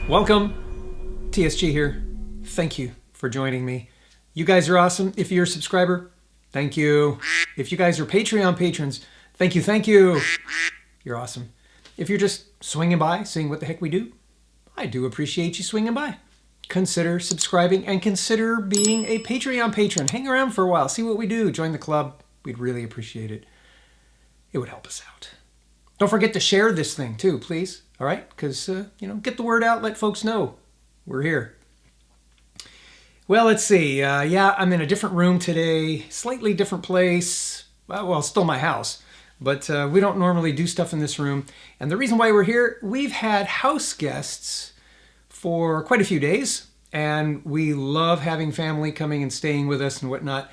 Welcome, TSG here. Thank you for joining me. You guys are awesome. If you're a subscriber, thank you. If you guys are Patreon patrons, thank you. You're awesome. If you're just swinging by, seeing what the heck we do, I do appreciate you swinging by. Consider subscribing and consider being a Patreon patron. Hang around for a while, see what we do. Join the club. We'd really appreciate it. It would help us out. Don't forget to share this thing too, please. All right? Because, get the word out. Let folks know we're here. Well, let's see. I'm in a different room today. Slightly different place. Well, still my house. But we don't normally do stuff in this room. And the reason why we're here, we've had house guests for quite a few days. And we love having family coming and staying with us and whatnot.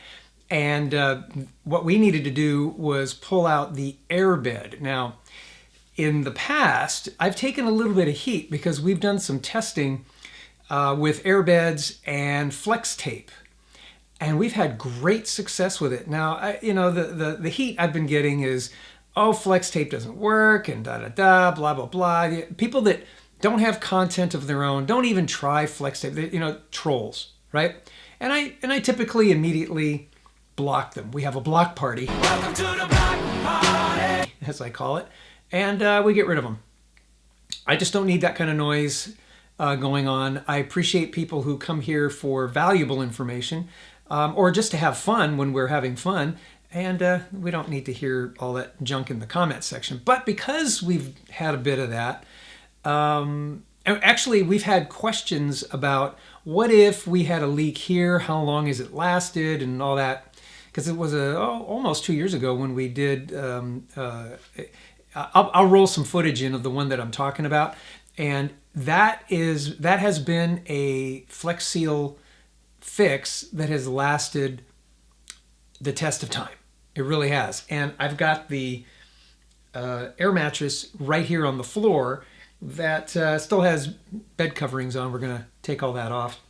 And what we needed to do was pull out the airbed. Now, in the past, I've taken a little bit of heat because we've done some testing with airbeds and flex tape. And we've had great success with it. Now, the heat I've been getting is, oh, flex tape doesn't work and blah, blah, blah. People that don't have content of their own, don't even try flex tape, trolls, right? And I typically immediately block them. We have a block party. Welcome to the block party, as I call it. And we get rid of them. I just don't need that kind of noise going on. I appreciate people who come here for valuable information or just to have fun when we're having fun. And we don't need to hear all that junk in the comments section. But because we've had a bit of that, actually we've had questions about what if we had a leak here, how long has it lasted and all that. Because it was almost 2 years ago when we did I'll roll some footage in of the one that I'm talking about, and that has been a Flex Seal fix that has lasted the test of time. It really has. And I've got the air mattress right here on the floor that still has bed coverings on. We're going to take all that off,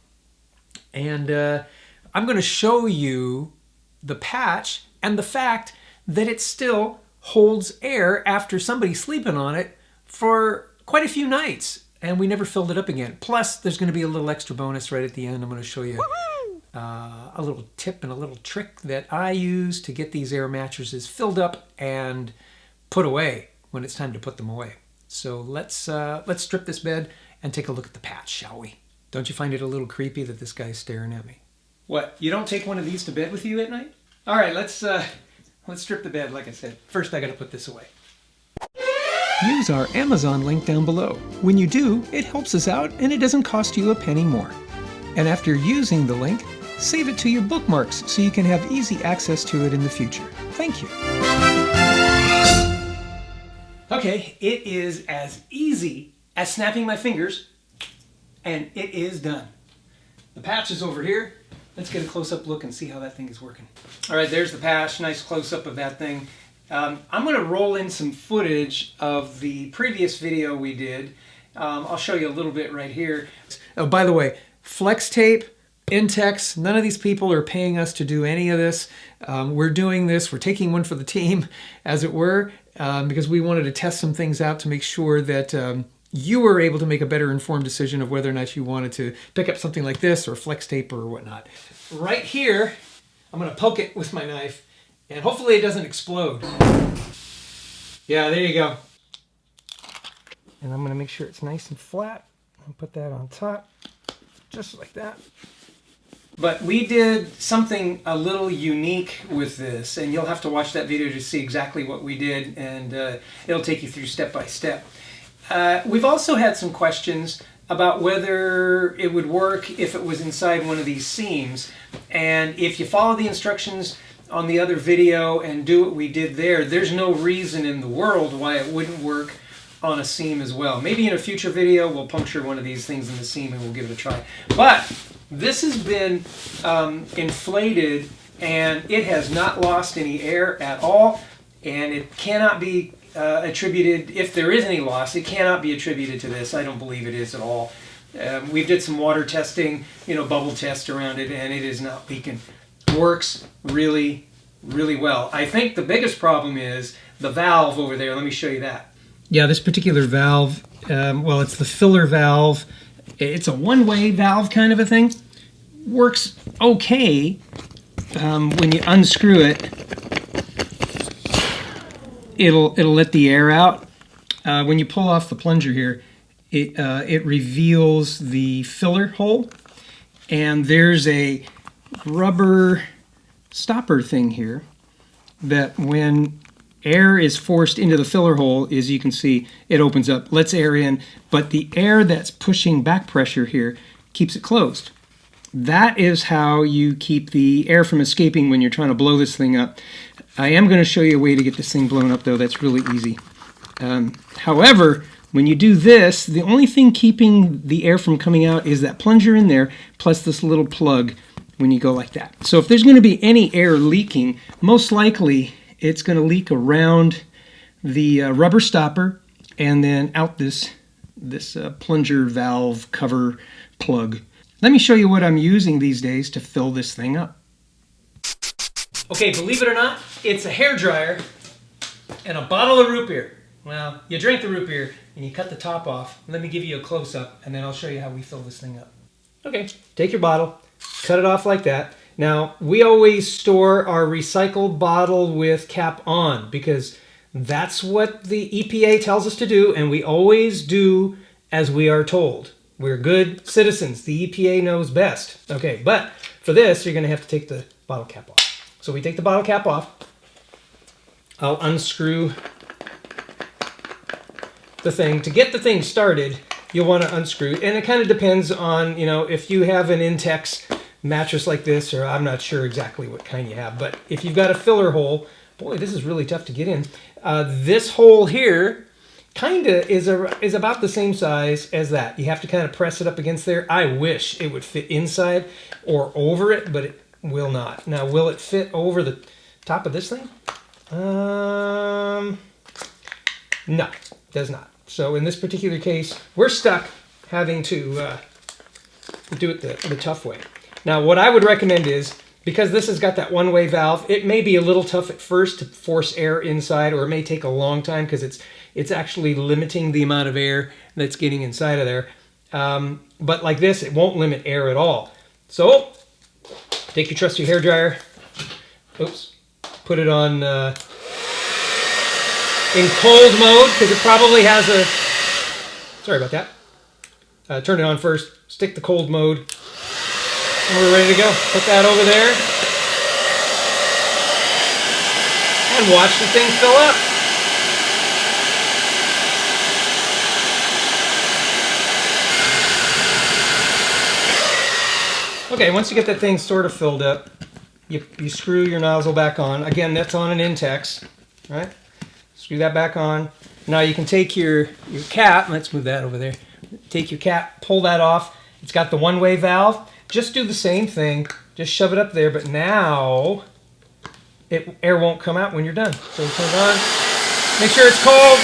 and I'm going to show you the patch and the fact that it still holds air after somebody sleeping on it for quite a few nights, and we never filled it up again. Plus, there's going to be a little extra bonus right at the end. I'm going to show you a little tip and a little trick that I use to get these air mattresses filled up and put away when it's time to put them away. So let's strip this bed and take a look at the patch, shall we? Don't you find it a little creepy that this guy's staring at me? What, you don't take one of these to bed with you at night? All right, let's strip the bed, like I said. First, I gotta put this away. Use our Amazon link down below. When you do, it helps us out and it doesn't cost you a penny more. And after using the link, save it to your bookmarks so you can have easy access to it in the future. Thank you. Okay, it is as easy as snapping my fingers, and it is done. The patch is over here. Let's get a close-up look and see how that thing is working. All right, there's the patch. Nice close-up of that thing. I'm going to roll in some footage of the previous video we did. I'll show you a little bit right here. Oh, by the way, flex tape, Intex, none of these people are paying us to do any of this. We're doing this. We're taking one for the team, as it were, because we wanted to test some things out to make sure that you were able to make a better informed decision of whether or not you wanted to pick up something like this or flex tape or whatnot. Right here, I'm going to poke it with my knife, and hopefully it doesn't explode. Yeah, there you go. And I'm going to make sure it's nice and flat and put that on top, just like that. But we did something a little unique with this, and you'll have to watch that video to see exactly what we did, and it'll take you through step by step. We've also had some questions about whether it would work if it was inside one of these seams. And if you follow the instructions on the other video and do what we did there, there's no reason in the world why it wouldn't work on a seam as well. Maybe in a future video we'll puncture one of these things in the seam and we'll give it a try. But this has been inflated and it has not lost any air at all, and it cannot be attributed, if there is any loss, it cannot be attributed to this. I don't believe it is at all. We've did some water testing, bubble test around it, and it is not leaking. Works really, really well. I think the biggest problem is the valve over there. Let me show you that. Yeah, this particular valve, well, it's the filler valve It's a one-way valve kind of a thing. Works okay when you unscrew it. It'll let the air out. When you pull off the plunger here, it reveals the filler hole, and there's a rubber stopper thing here that when air is forced into the filler hole, as you can see, it opens up, lets air in, but the air that's pushing back pressure here keeps it closed. That is how you keep the air from escaping when you're trying to blow this thing up. I am going to show you a way to get this thing blown up, though. That's really easy. However, when you do this, the only thing keeping the air from coming out is that plunger in there, plus this little plug when you go like that. So if there's going to be any air leaking, most likely it's going to leak around the rubber stopper and then out this plunger valve cover plug. Let me show you what I'm using these days to fill this thing up. Okay, believe it or not, it's a hair dryer and a bottle of root beer. Well, you drink the root beer and you cut the top off. Let me give you a close-up and then I'll show you how we fill this thing up. Okay, take your bottle, cut it off like that. Now, we always store our recycled bottle with cap on because that's what the EPA tells us to do, and we always do as we are told. We're good citizens. The EPA knows best. Okay, but for this, you're going to have to take the bottle cap off. So we take the bottle cap off. I'll unscrew the thing. To get the thing started, you'll want to unscrew. And it kind of depends on, if you have an Intex mattress like this, or I'm not sure exactly what kind you have, but if you've got a filler hole, boy, this is really tough to get in. This hole here kind of is about the same size as that. You have to kind of press it up against there. I wish it would fit inside or over it, but it will not. Now, will it fit over the top of this thing? No, it does not. So in this particular case, we're stuck having to do it the tough way. Now, what I would recommend is, because this has got that one-way valve, it may be a little tough at first to force air inside, or it may take a long time because it's actually limiting the amount of air that's getting inside of there. But like this, it won't limit air at all. So, take your trusty hair dryer. Oops. Put it on in cold mode, because it probably has a... Sorry about that. Turn it on first. Stick the cold mode. And we're ready to go. Put that over there. And watch the thing fill up. Okay, once you get that thing sort of filled up, you screw your nozzle back on. Again, that's on an Intex, right? Screw that back on. Now you can take your cap, let's move that over there. Take your cap, pull that off. It's got the one-way valve. Just do the same thing. Just shove it up there, but now air won't come out when you're done. So turn it on. Make sure it's cold.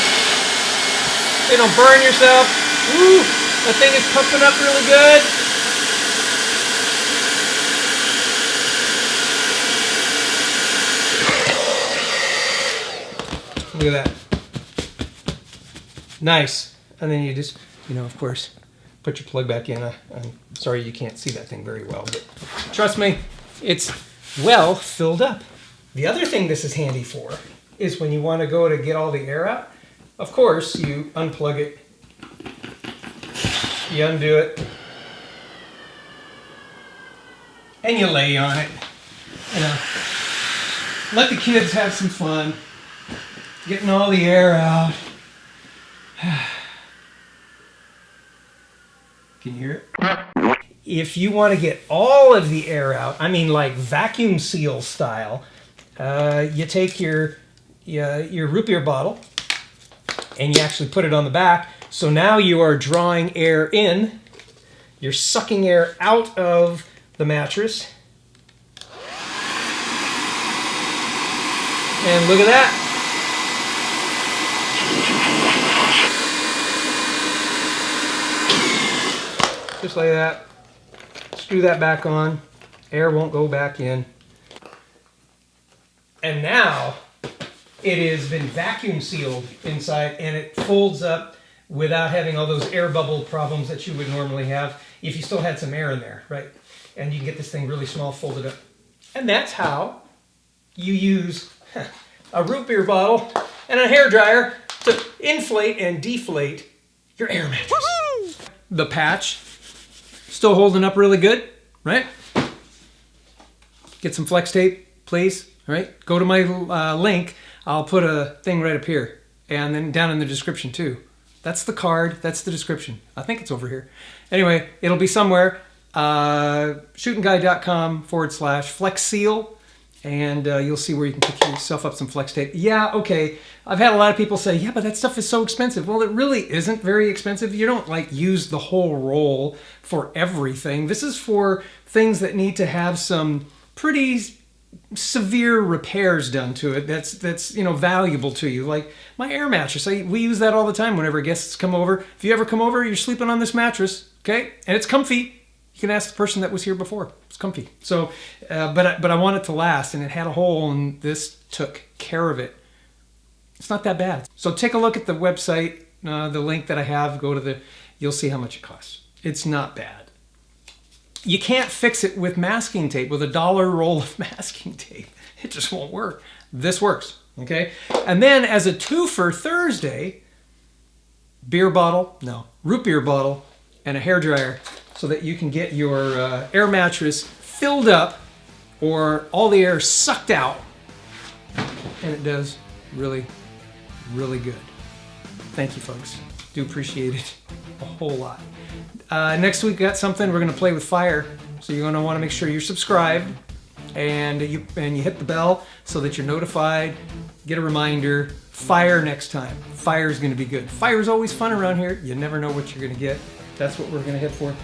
So you don't burn yourself. Woo! That thing is pumping up really good. Look at that. Nice. And then you just, of course, put your plug back in. I'm sorry you can't see that thing very well, but trust me, it's well filled up. The other thing this is handy for is when you want to go to get all the air out. Of course, you unplug it, you undo it, and you lay on it. Let the kids have some fun getting all the air out. Can you hear it? If you want to get all of the air out, I mean like vacuum seal style, you take your root beer bottle and you actually put it on the back. So now you are drawing air in, you're sucking air out of the mattress. And look at that. Just like that. Screw that back on. Air won't go back in. And now it has been vacuum sealed inside, and it folds up without having all those air bubble problems that you would normally have if you still had some air in there, right? And you can get this thing really small, folded up. And that's how you use a root beer bottle and a hairdryer to inflate and deflate your air mattress. Woo-hoo! The patch, still holding up really good, right? Get some flex tape, please, all right? Go to my link. I'll put a thing right up here and then down in the description too. That's the card, that's the description. I think it's over here. Anyway, it'll be somewhere. shootingguy.com/flex seal. And you'll see where you can pick yourself up some flex tape. Yeah, okay. I've had a lot of people say, yeah, but that stuff is so expensive. Well, it really isn't very expensive. You don't like use the whole roll for everything. This is for things that need to have some pretty severe repairs done to it. That's you know, valuable to you. Like my air mattress. We use that all the time whenever guests come over. If you ever come over, you're sleeping on this mattress, okay? And it's comfy. You can ask the person that was here before. It's comfy. So, but I want it to last, and it had a hole, and this took care of it. It's not that bad. So take a look at the website, the link that I have. Go to you'll see how much it costs. It's not bad. You can't fix it with masking tape, with a $1 roll of masking tape. It just won't work. This works, okay? And then as a twofer Thursday, root beer bottle and a hairdryer, so that you can get your air mattress filled up or all the air sucked out. And it does really, really good. Thank you, folks. Do appreciate it a whole lot. Next week, got something. We're going to play with fire. So you're going to want to make sure you're subscribed and you hit the bell so that you're notified. Get a reminder. Fire next time. Fire is going to be good. Fire is always fun around here. You never know what you're going to get. That's what we're going to hit for.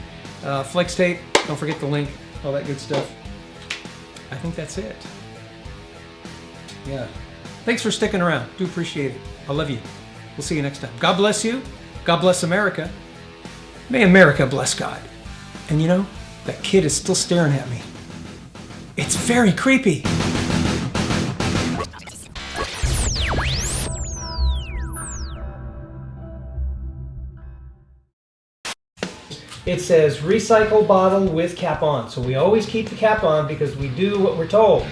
Flex tape, don't forget the link, all that good stuff. I think that's it. Yeah. Thanks for sticking around. Do appreciate it. I love you. We'll see you next time. God bless you. God bless America. May America bless God. And you know, that kid is still staring at me. It's very creepy. It says recycle bottle with cap on. So we always keep the cap on because we do what we're told.